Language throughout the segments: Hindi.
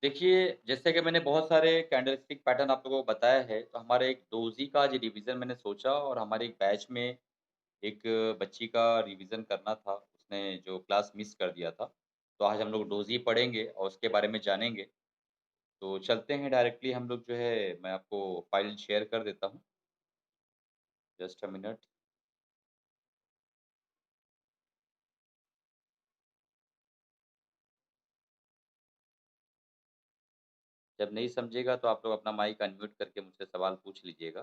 देखिए, जैसे कि मैंने बहुत सारे कैंडलस्टिक पैटर्न आप लोगों को बताया है, तो हमारे एक डोज़ी का आज रिवीजन मैंने सोचा और हमारे एक बैच में एक बच्ची का रिवीजन करना था, उसने जो क्लास मिस कर दिया था। तो आज हम लोग डोज़ी पढ़ेंगे और उसके बारे में जानेंगे। तो चलते हैं डायरेक्टली हम लोग जो है मैं आपको फ़ाइल शेयर कर देता हूँ। Just a minute. जब नहीं समझेगा तो आप लोग अपना माइक अनम्यूट करके मुझसे सवाल पूछ लीजिएगा,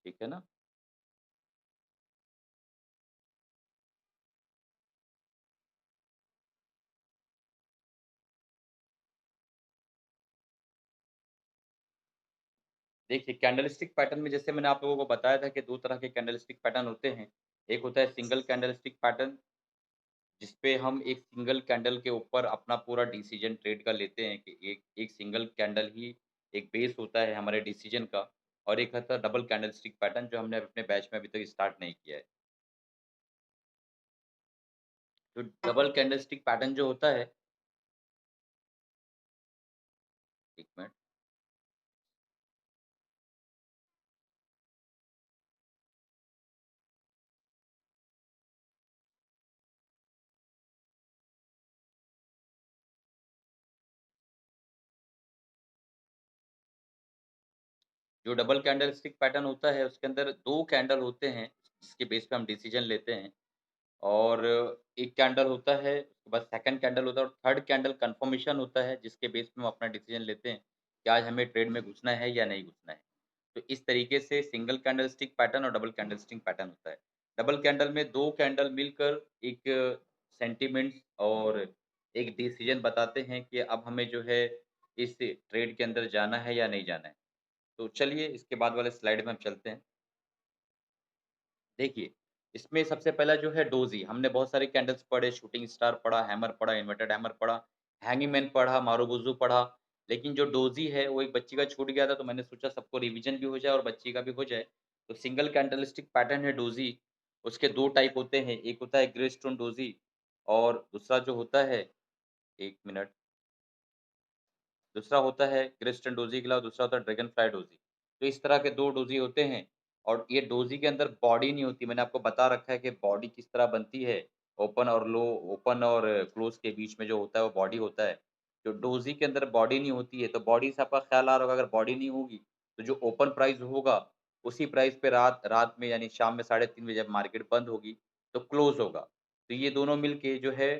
ठीक है ना? देखिए, कैंडलस्टिक पैटर्न में जैसे मैंने आप लोगों को बताया था कि 2 तरह के कैंडलस्टिक पैटर्न होते हैं। एक होता है सिंगल कैंडलस्टिक पैटर्न, जिसपे हम एक सिंगल कैंडल के ऊपर अपना पूरा डिसीजन ट्रेड का लेते हैं कि एक एक सिंगल कैंडल ही एक बेस होता है हमारे डिसीजन का। और एक होता है डबल कैंडलस्टिक पैटर्न जो हमने अपने बैच में अभी तक स्टार्ट नहीं किया है। तो डबल कैंडलस्टिक पैटर्न जो होता है, 1 मिनट। जो डबल कैंडलस्टिक पैटर्न होता है उसके अंदर 2 कैंडल होते हैं, जिसके बेस पे हम डिसीजन लेते हैं। और एक कैंडल होता है, उसके बाद सेकंड कैंडल होता है और थर्ड कैंडल कन्फर्मेशन होता है, जिसके बेस पे हम अपना डिसीजन लेते हैं, कि आज हमें ट्रेड में घुसना है या नहीं घुसना है। तो इस तरीके से सिंगल कैंडलस्टिक पैटर्न और डबल कैंडलस्टिक पैटर्न होता है। डबल कैंडल में 2 कैंडल मिलकर एक सेंटिमेंट्स और एक डिसीजन बताते हैं कि अब हमें जो है इस ट्रेड के अंदर जाना है या नहीं जाना है। तो चलिए इसके बाद वाले स्लाइड में हम चलते हैं। देखिए, इसमें सबसे पहला जो है डोज़ी, हमने बहुत सारे कैंडल्स पढ़े, शूटिंग स्टार पढ़ा, हैमर पढ़ा, इन्वर्टेड हैमर पढ़ा, हैंगिंग मैन पढ़ा, मारुबुज़ू पढ़ा। लेकिन जो डोज़ी है वो एक बच्ची का छूट गया था, तो मैंने सोचा सबको रिवीजन भी हो जाए और बच्ची का भी हो जाए। तो सिंगल कैंडलस्टिक पैटर्न है डोज़ी, उसके 2 टाइप होते हैं, एक होता है ग्रे स्टोन डोज़ी और दूसरा जो होता है 1 मिनट, दूसरा होता है क्रिस्टन डोज़ी के अलावा दूसरा होता है ड्रैगन फ्लाई डोज़ी। तो इस तरह के 2 डोज़ी होते हैं और ये डोज़ी के अंदर बॉडी नहीं होती। मैंने आपको बता रखा है कि बॉडी किस तरह बनती है, ओपन और लो, ओपन और क्लोज़ के बीच में जो होता है वो बॉडी होता है। तो डोज़ी के अंदर बॉडी नहीं होती है, तो बॉडी से आपका ख़्याल आ रहा होगा, अगर बॉडी नहीं होगी, तो जो ओपन प्राइस होगा, उसी प्राइस पे रात रात में यानी शाम में 3:30 बजे जब मार्केट बंद होगी, तो क्लोज़ होगा। तो ये दोनों मिलके जो है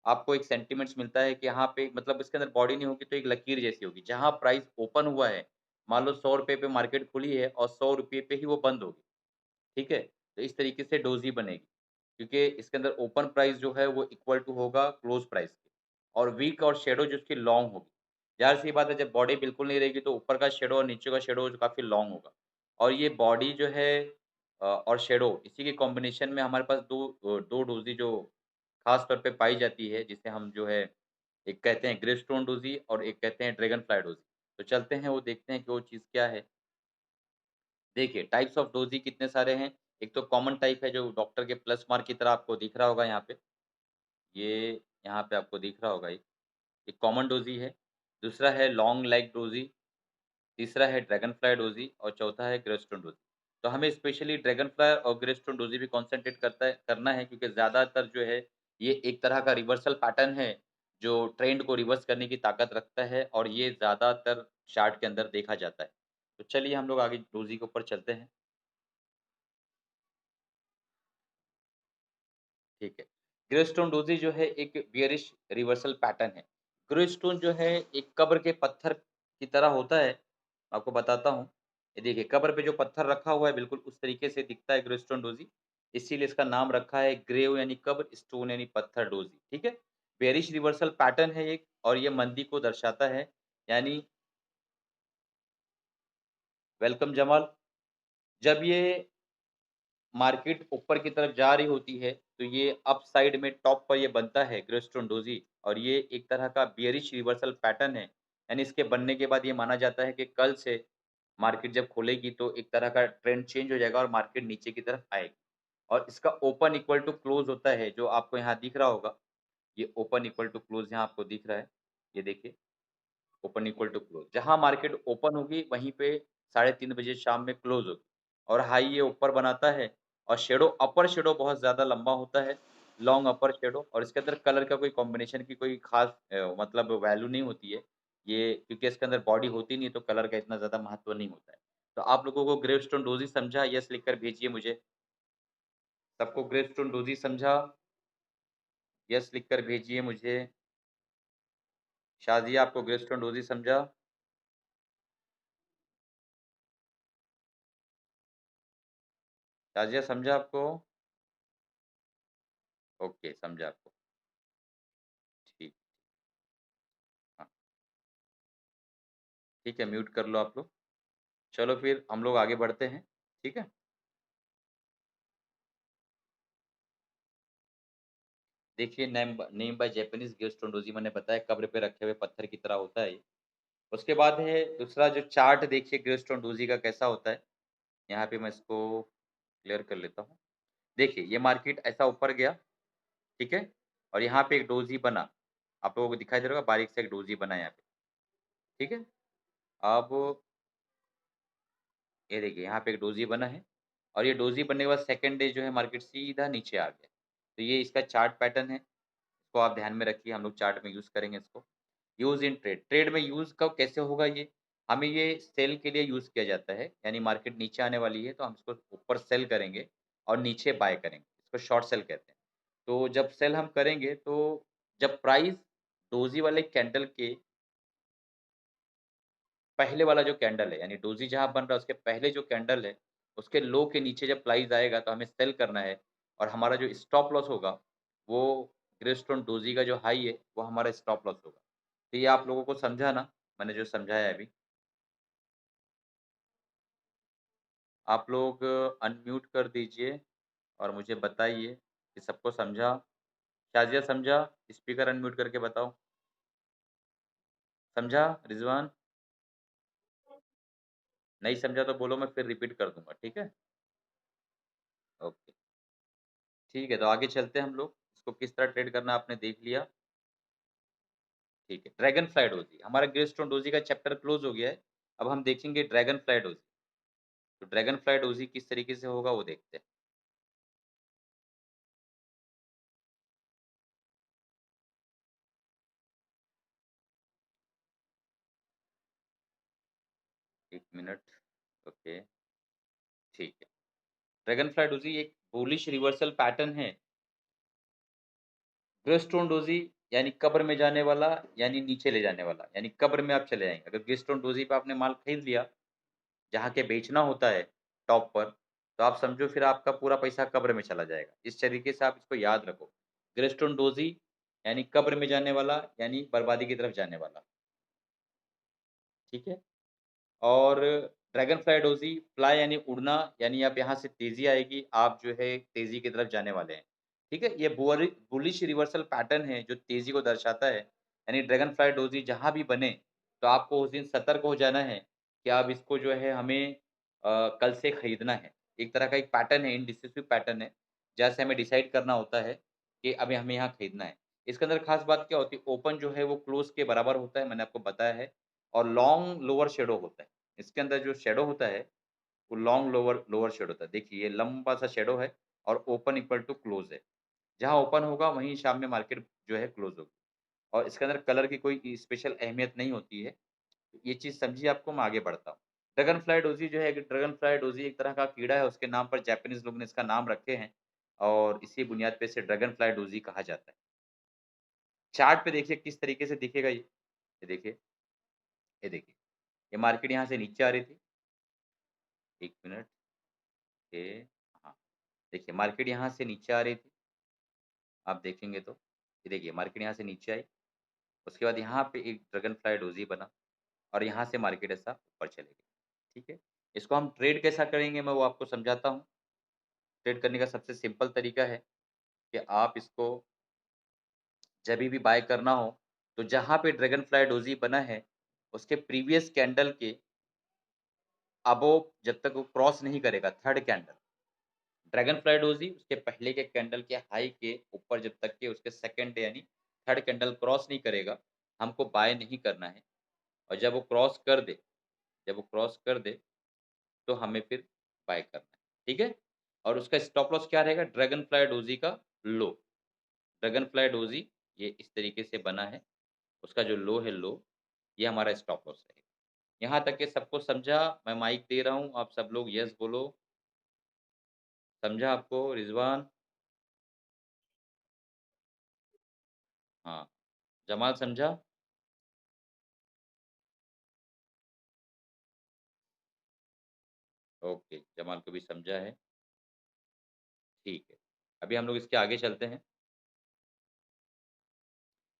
आपको एक सेंटीमेंट्स मिलता है कि यहाँ पे मतलब इसके अंदर बॉडी नहीं होगी तो एक लकीर जैसी होगी। जहाँ प्राइस ओपन हुआ है, मान लो ₹100 पे मार्केट खुली है और ₹100 पे ही वो बंद होगी, ठीक है? तो इस तरीके से डोज़ी बनेगी, क्योंकि इसके अंदर ओपन प्राइस जो है वो इक्वल टू होगा क्लोज़ प्राइस के और वीक और शैडो जो उसकी लॉन्ग होगी। ज़ाहिर-सी बात है जब बॉडी बिल्कुल नहीं रहेगी तो ऊपर का शैडो और नीचे का शैडो जो काफ़ी लॉन्ग होगा और ये बॉडी जो है और शैडो इसी के कॉम्बिनेशन में हमारे पास 2 डोज़ी जो ख़ास तौर पे पाई जाती है, जिसे हम जो है एक कहते हैं ग्रे स्टोन डोज़ी और एक कहते हैं ड्रैगन फ्लाई डोज़ी। तो चलते हैं वो देखते हैं कि वो चीज़ क्या है। देखिए टाइप्स ऑफ डोज़ी कितने सारे हैं। एक तो कॉमन टाइप है जो डॉक्टर के प्लस मार्क की तरह आपको दिख रहा होगा यहाँ पे। ये यहाँ पे आपको दिख रहा होगा एक कॉमन डोज़ी है। दूसरा है लॉन्ग लेग डोज़ी, तीसरा है ड्रैगन फ्लाई डोज़ी और चौथा है ग्रे स्टोन डोज़ी। तो हमें स्पेशली ड्रैगन फ्लाई और ग्रे स्टोन डोज़ी पे कॉन्संट्रेट करना है क्योंकि ज़्यादातर जो है ये एक तरह का रिवर्सल पैटर्न है, जो ट्रेंड को रिवर्स करने की ताकत रखता है और ये ज़्यादातर चार्ट के अंदर देखा जाता है। तो चलिए हम लोग आगे डोज़ी के ऊपर चलते हैं। ठीक है। ग्रे स्टोन डोज़ी जो है एक बियरिश रिवर्सल पैटर्न है। ग्रे स्टोन जो है एक कब्र के पत्थर की तरह होता है, आपको बताता हूँ। ये देखिए कब्र पे जो पत्थर रखा हुआ है बिल्कुल उस तरीके से दिखता है ग्रे स्टोन डोज़ी, इसीलिए इसका नाम रखा है ग्रेव यानी कब्र, स्टोन यानी पत्थर डोज़ी, ठीक है? बेयरिश रिवर्सल पैटर्न है एक और ये मंदी को दर्शाता है, यानी वेलकम जमाल। जब ये मार्केट ऊपर की तरफ जा रही होती है, तो ये अप साइड में टॉप पर ये बनता है ग्रेस्टोन डोज़ी और ये एक तरह का बेयरिश रिवर्सल पैटर्न है। यानी इसके बनने के बाद ये माना जाता है कि कल से मार्केट जब खुलेगी तो एक तरह का ट्रेंड चेंज हो जाएगा और मार्केट नीचे की तरफ आएगी। और इसका ओपन इक्वल टू क्लोज़ होता है, जो आपको यहाँ दिख रहा होगा। ये ओपन इक्वल टू क्लोज़ यहाँ आपको दिख रहा है। ये देखिए ओपन इक्वल टू क्लोज, जहाँ मार्केट ओपन होगी वहीं पे 3:30 बजे शाम में क्लोज होगी और हाई ये ऊपर बनाता है और शेडो अपर शेडो बहुत ज़्यादा लंबा होता है, लॉन्ग अपर शेडो और इसके अंदर कलर का कोई कॉम्बिनेशन की कोई ख़ास मतलब वैल्यू नहीं होती है। ये क्योंकि इसके अंदर बॉडी होती नहीं है तो कलर का इतना ज़्यादा महत्व नहीं होता है। तो आप लोगों को ग्रेवस्टोन डोज़ी समझा? यस लिखकर भेजिए मुझे। सबको ग्रेवस्टोन डोज़ी समझा? यस लिखकर भेजिए मुझे। शाज़िया आपको ग्रेवस्टोन डोज़ी समझा? शाज़िया समझा आपको? ओके, समझा आपको। ठीक, हाँ, ठीक है म्यूट कर लो आप लोग। चलो फिर हम लोग आगे बढ़ते हैं, ठीक है? देखिए नेम बाय जापानीज़ ग्रेवस्टोन डोज़ी मैंने बताया कब्र पे रखे हुए पत्थर की तरह होता है ये। उसके बाद है दूसरा जो चार्ट देखिए ग्रेवस्टोन डोज़ी का कैसा होता है। यहाँ पे मैं इसको क्लियर कर लेता हूँ। देखिए ये मार्केट ऐसा ऊपर गया, ठीक है? और यहाँ पे एक डोज़ी बना। आप लोगों को दिखाई दे रहा होगा बारीक सा एक डोज़ी बना है यहाँ पे, ठीक है? अब ये देखिए यहाँ पे एक डोज़ी बना है और ये डोज़ी बनने के बाद सेकंड डे जो है मार्केट सीधा नीचे आ गया। तो ये इसका चार्ट पैटर्न है, इसको आप ध्यान में रखिए, हम लोग चार्ट में यूज़ करेंगे इसको। यूज़ इन ट्रेड, ट्रेड में यूज़ कब कैसे होगा ये? हमें ये सेल के लिए यूज़ किया जाता है, यानी मार्केट नीचे आने वाली है तो हम इसको ऊपर सेल करेंगे और नीचे बाय करेंगे, इसको शॉर्ट सेल कहते हैं। तो जब सेल हम करेंगे तो जब प्राइस डोज़ी वाले कैंडल के पहले वाला जो कैंडल है, यानी डोज़ी जहाँ बन रहा है उसके पहले जो कैंडल है, उसके लो के नीचे जब प्राइस आएगा तो हमें सेल करना है और हमारा जो स्टॉप लॉस होगा, वो ग्रेस्टोन डोज़ी का जो हाई है, वो हमारा स्टॉप लॉस होगा। तो ये आप लोगों को समझा ना, मैंने जो समझाया है अभी? आप लोग अनम्यूट कर दीजिए और मुझे बताइए कि सबको समझा? शाज़िया समझा? स्पीकर अनम्यूट करके बताओ। समझा रिज़वान? नहीं समझा तो बोलो मैं फिर रिपीट कर दूँगा, ठीक है? ओके। ठीक है, तो आगे चलते हैं हम लोग। इसको किस तरह ट्रेड करना आपने देख लिया, ठीक है। ड्रैगन फ्लाई डोज़ी, हमारा ग्रेस्टोन डोज़ी का चैप्टर क्लोज़ हो गया है। अब हम देखेंगे ड्रैगन फ्लाई डोज़ी। तो ड्रैगन फ्लाई डोज़ी किस तरीके से होगा वो देखते हैं। 1 मिनट, ओके, ठीक है। ड्रैगन फ्लाई डोज़ी एक बुलिश रिवर्सल पैटर्न है। ग्रेस्टोन डोज़ी यानी कब्र में जाने वाला, यानी नीचे ले जाने वाला, यानी कब्र में आप चले जाएँगे। अगर ग्रेस्टोन डोज़ी पे आपने माल खरीद लिया, जहाँ के बेचना होता है टॉप पर, तो आप समझो फिर आपका पूरा पैसा कब्र में चला जाएगा। इस तरीके से आप इसको याद रखो। ग्रेस्टोन डोज़ी यानी कब्र में जाने वाला, यानी बर्बादी की तरफ जाने वाला, ठीक है? और ड्रैगन फ्लाई डोज़ी फ्लाई यानी उड़ना, यानी आप यहाँ से तेज़ी आएगी, आप जो है तेज़ी की तरफ जाने वाले हैं। ठीक है? ये बुलिश रिवर्सल पैटर्न है जो तेज़ी को दर्शाता है। यानी ड्रैगन फ्लाई डोज़ी जहाँ भी बने, तो आपको उस दिन सतर्क हो जाना है कि अब इसको जो है हमें कल से खरीदना है। एक तरह का एक पैटर्न है, इंडिसिसिव पैटर्न है, जैसे हमें डिसाइड करना होता है कि अभी हमें यहाँ खरीदना है। इसके अंदर ख़ास बात क्या होती है, ओपन जो है वो क्लोज़ के बराबर होता है, मैंने आपको बताया है और लॉन्ग लोअर शैडो होता है। इसके अंदर जो शैडो होता है, वो लॉन्ग लोअर लोअर शैडो होता है। देखिए ये लंबा-सा शैडो है और ओपन इक्वल टू क्लोज़ है। जहाँ ओपन होगा वहीं शाम में मार्केट जो है क्लोज़ होगी और इसके अंदर कलर की कोई स्पेशल अहमियत नहीं होती है। ये चीज़ समझिए आपको, मैं आगे बढ़ता हूँ। ड्रैगन फ्लाई डोज़ी जो है, कि ड्रैगन फ्लाई डोज़ी एक तरह का कीड़ा है, उसके नाम पर जापानीज़ लोग ने इसका नाम रखे हैं और इसी बुनियाद पे इसे ड्रैगन फ्लाई डोज़ी कहा जाता है। चार्ट पे देखिए किस तरीके से दिखेगा ये। ये देखिए, ये मार्केट यहाँ से नीचे आ रही थी। 1 मिनट, ये हाँ, देखिए मार्केट यहाँ से नीचे आ रही थी। आप देखेंगे तो, ये देखिए मार्केट यहाँ से नीचे आई, उसके बाद यहाँ पे एक ड्रैगन फ्लाई डोज़ी बना और यहाँ से मार्केट ऐसा ऊपर चले गई, ठीक है? इसको हम ट्रेड कैसा करेंगे मैं वो आपको समझाता हूँ। ट्रेड करने का सबसे सिंपल तरीका है कि आप इसको जभी भी बाय करना हो, तो जहाँ पे ड्रैगन फ्लाई डोज़ी बना है, उसके प्रीवियस कैंडल के अबोव जब तक वो क्रॉस नहीं करेगा, थर्ड कैंडल, ड्रैगन फ्लाई डोज़ी उसके पहले के कैंडल के हाई के ऊपर जब तक के उसके सेकंड डे यानी थर्ड कैंडल क्रॉस नहीं करेगा, हमको बाय नहीं करना है और जब वो क्रॉस कर दे, तो हमें फिर बाय करना है, ठीक है? और उसका स्टॉप लॉस क्या रहेगा? ड्रैगन फ्लाई डोजी का लो। ड्रैगन फ्लाई डोजी ये इस तरीके से बना है, उसका जो लो है लो, ये हमारा स्टॉप लॉस रहेगा। यहाँ तक के सबको समझा? मैं माइक दे रहा हूँ, आप सब लोग यस बोलो। समझा आपको रिज़वान? हाँ, जमाल समझा? ओके, जमाल को भी समझा है, ठीक है। अभी हम लोग इसके आगे चलते हैं।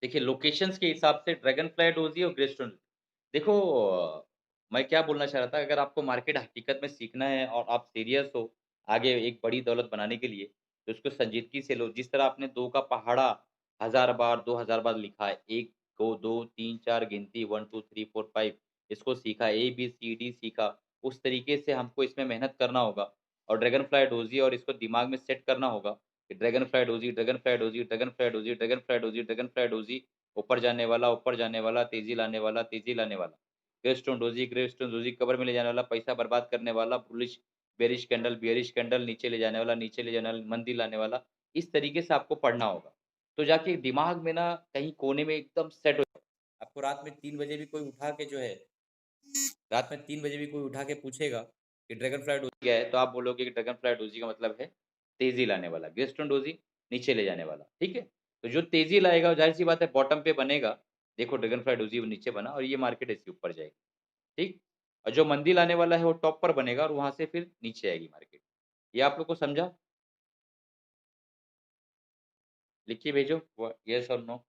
देखिए लोकेशंस के हिसाब से ड्रैगन फ्लाइट होती है और ग्रेस्टोन। देखो मैं क्या बोलना चाह रहा था अगर आपको मार्केट हकीकत में सीखना है और आप सीरियस हो आगे एक बड़ी दौलत बनाने के लिए, तो उसको संजीदगी से लो। जिस तरह आपने 2 का पहाड़ा 1000 बार, 2000 बार लिखा है। 1 को 2, 3, 4 गिनती 1, 2, 3, 4, 5 इसको सीखा, ए, बी, सी, डी सीखा। उस तरीके से हमको इसमें मेहनत करना होगा और ड्रैगन फ्लाई डोज़ी और इसको दिमाग में सेट करना होगा कि ड्रैगन फ्लाई डोज़ी, ड्रैगन फ्लाई डोज़ी, ड्रैगन फ्लाई डोज़ी, ड्रैगन फ्लाई डोज़ी, ड्रैगन फ्लाई डोज़ी, ऊपर जाने वाला, तेज़ी लाने वाला, तेज़ी लाने वाला। ग्रे स्टोन डोज़ी कब्र में ले जाने वाला, पैसा बर्बाद करने वाला, बुलिश बेयरिश कैंडल नीचे ले जाने वाला, नीचे ले जाने वाला, मंदी लाने वाला। इस तरीके से आपको पढ़ना होगा। तो जाके दिमाग में ना कहीं कोने में एकदम सेट हो आपको रात में 3 बजे भी कोई उठा के जो है रात में 3 बजे भी कोई उठा के पूछेगा कि ड्रैगन फ्लाई डोज़ी क्या है? तो आप बोलोगे कि ड्रैगन फ्लाई डोज़ी का मतलब है तेज़ी लाने वाला, ग्रेस्टोन डोज़ी नीचे ले जाने वाला, ठीक है? तो जो तेज़ी लाएगा ज़ाहिर-सी बात है बॉटम पे बनेगा। देखो ड्रैगन फ्लाई डोज़ी वो नीचे बना और ये मार्केट ऐसे ऊपर जाएगी, ठीक? और जो मंदी लाने वाला है वो टॉप पर बनेगा और वहाँ से फिर नीचे आएगी मार्केट। ये आप लोग को समझा? लिख के भेजो व येस और नो।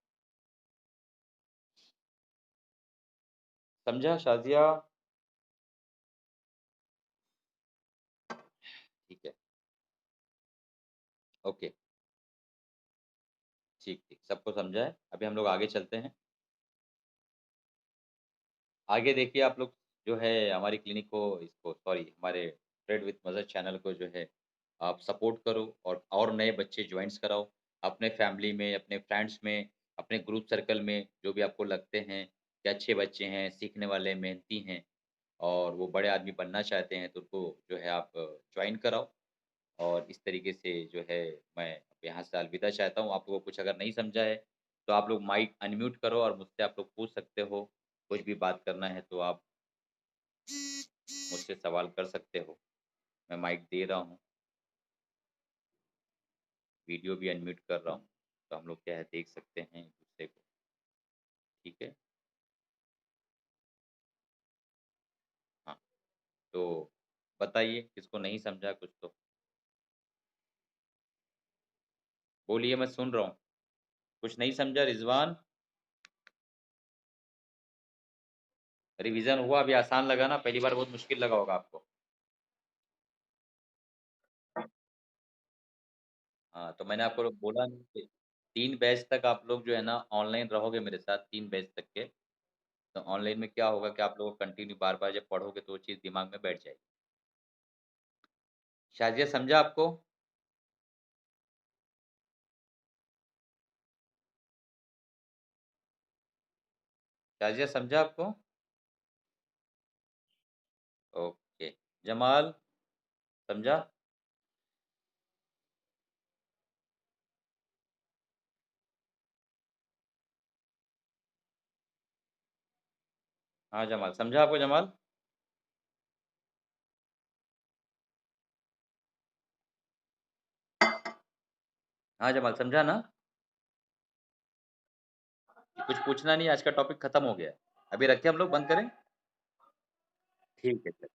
समझा शाज़िया? ठीक है, ओके, ठीक, सबको समझा है। अभी हम लोग आगे चलते हैं। आगे देखिए आप लोग जो है हमारी क्लिनिक को इसको सॉरी हमारे ट्रेड विथ मदर चैनल को जो है आप सपोर्ट करो और नए बच्चे जॉइन्स कराओ। अपने फैमिली में, अपने फ्रेंड्स में, अपने ग्रुप सर्कल में जो भी आपको लगते हैं कि अच्छे बच्चे हैं, सीखने वाले, मेहनती हैं और वो बड़े आदमी बनना चाहते हैं तो उनको जो है आप जॉइन कराओ। और इस तरीके से जो है मैं यहाँ से अलविदा चाहता हूँ। आप लोगों को कुछ अगर नहीं समझा है, तो आप लोग माइक अनम्यूट करो और मुझसे आप लोग पूछ सकते हो। कुछ भी बात करना है तो आप मुझसे सवाल कर सकते हो। मैं माइक दे रहा हूँ, वीडियो भी अनम्यूट कर रहा हूँ, तो हम लोग क्या है देख सकते हैं एक-दूसरे को, ठीक है? हाँ, तो बताइए किसको नहीं समझा कुछ तो? बोलिए मैं सुन रहा हूँ। कुछ नहीं समझा रिज़वान? रिवीज़न हुआ अभी आसान लगा ना? पहली बार बहुत मुश्किल लगा होगा आपको। हाँ, तो मैंने आपको बोला नहीं कि 3 बैच तक आप लोग जो है ना ऑनलाइन रहोगे मेरे साथ 3 बैच तक के। तो ऑनलाइन में क्या होगा कि आप लोग कंटिन्यू बार-बार जब पढ़ोगे तो वो चीज़ दिमाग में बैठ जाएगी। शाज़िया समझा आपको? शाज़िया समझा आपको? ओके। जमाल समझा? हाँ, जमाल समझा आपको जमाल? हाँ, जमाल समझा ना? कुछ पूछना नहीं है आज का टॉपिक खत्म हो गया है। अभी रखें हम लोग बंद करें? ठीक है, चल।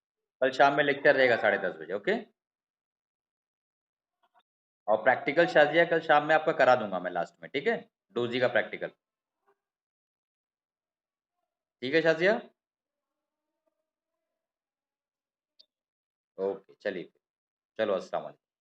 कल शाम में लेक्चर रहेगा 10:30 बजे, ओके? और प्रैक्टिकल शाज़िया कल शाम में आपका करा दूँगा मैं लास्ट में, ठीक है? डोज़ी का प्रैक्टिकल। ठीक है शाज़िया? ओके, चलिए। चलो अस्सलाम वालेकुम।